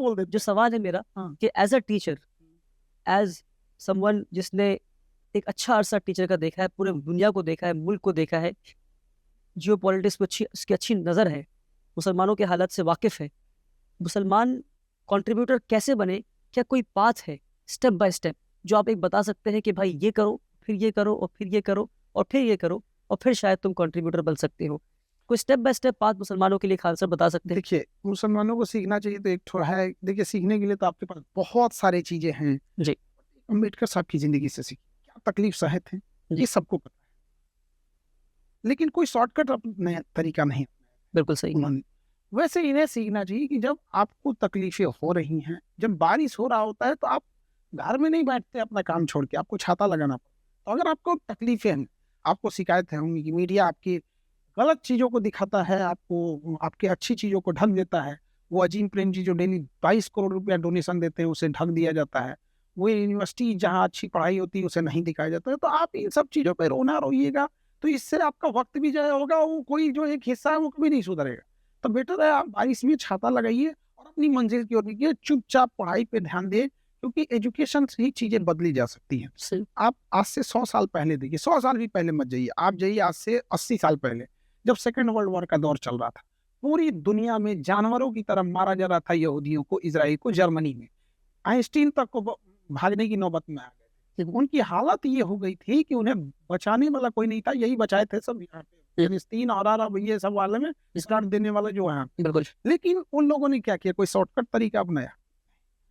बोल देते। जो सवाल है मेरा हाँ। कि as a teacher, as someone जिसने एक अच्छा अरसा टीचर का देखा है, पूरे दुनिया को देखा है, मुल्क को देखा है, जियो पॉलिटिक्स पे उसकी अच्छी नज़र है, मुसलमानों के हालत से वाकिफ है, मुसलमान कंट्रीब्यूटर कैसे बने? क्या कोई पाथ है स्टेप बाय स्टेप जो आप एक बता सकते हैं कि भाई ये करो, फिर ये करो, और फिर ये करो, और फिर ये करो, और फिर शायद तुम कंट्रीब्यूटर बन सकते हो? कोई स्टेप बाय स्टेप पाथ मुसलमानों के लिए खालसा बता सकते हैं? देखिए, मुसलमानों को सीखना चाहिए तो एक थोड़ा है, देखिए सीखने के लिए तो आपके पास बहुत सारी चीजें हैं जी। अम्बेडकर साहब की जिंदगी से सीखिए, क्या तकलीफ सहे थे ये सबको पता है, लेकिन कोई शॉर्टकट नया तरीका नहीं बिल्कुल सही। उन्होंने। वैसे इन्हें सीखना चाहिए कि जब आपको तकलीफें हो रही हैं, जब बारिश हो रहा होता है, तो आप घर में नहीं बैठते अपना काम छोड़ के, आपको छाता लगाना पड़ता। तो अगर आपको तकलीफें हैं, आपको शिकायतें होंगी कि मीडिया आपकी गलत चीजों को दिखाता है, आपको आपके अच्छी चीजों को ढक देता है, वो अजीम प्रेम जी जो डेली 22 करोड़ रुपया डोनेशन देते हैं उसे ढक दिया जाता है, वो यूनिवर्सिटी जहाँ अच्छी पढ़ाई होती है उसे नहीं दिखाया जाता है, तो आप इन सब चीजों पर रोना रोइएगा तो इससे आपका वक्त भी जाया होगा, वो कोई जो एक हिस्सा है वो कभी नहीं सुधरेगा। तो बेटर है आप बारिश में छाता लगाइए और अपनी मंजिल की ओर निकलिए, चुपचाप पढ़ाई पे ध्यान दें, क्योंकि एजुकेशन से ही चीजें बदली जा सकती हैं। आप आज से 100 साल पहले देखिए, 100 साल भी पहले मत जाइए, आप जाइए आज से 80 साल पहले, जब सेकेंड वर्ल्ड वॉर का दौर चल रहा था, पूरी दुनिया में जानवरों की तरह मारा जा रहा था यहूदियों को, इजराइल को, जर्मनी में आइंस्टीन तक को भागने की नौबत में आ गए थे। उनकी हालत ये हो गई थी कि उन्हें बचाने वाला कोई नहीं था, यही बचाए थे सब यहाँ पे फिलिस्तीन और अरब ये सब वाले में स्टार्ट देने वाला जो है। बिल्कुल। लेकिन उन लोगों ने क्या किया, कोई शॉर्टकट तरीका अपनाया?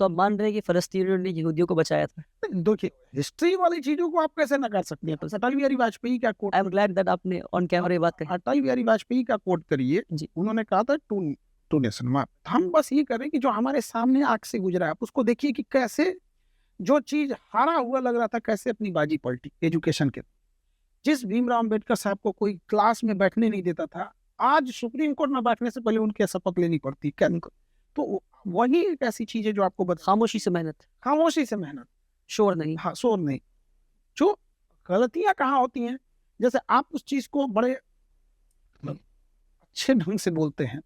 तो आप मान रहे हैं कि फलस्तीनियों ने यहूदियों को बचाया था? देखिए, हिस्ट्री वाली चीजों को आप कैसे नकार सकते हैं? अटल बिहारी वाजपेयी का quote, I am glad that आपने ऑन कैमरा ये बात कही। अटल बिहारी वाजपेयी का कोट करिए जी। उन्होंने कहा था टू नेशन मैप। हम बस ये करें कि जो हमारे सामने आंख से गुजरा है, आप उसको देखिए कि कैसे जो चीज हारा हुआ लग रहा था, कैसे अपनी बाजी पलटी एजुकेशन के। जिस भीमराव अम्बेडकर साहब को कोई क्लास में बैठने नहीं देता था, आज सुप्रीम कोर्ट में बैठने से पहले उनके शपथ लेनी पड़ती क्या? तो वही एक ऐसी चीज है जो आपको खामोशी से मेहनत, खामोशी से मेहनत, शोर नहीं। हाँ, शोर नहीं। जो गलतियां कहाँ होती हैं, जैसे आप उस चीज को बड़े अच्छे ढंग से बोलते हैं,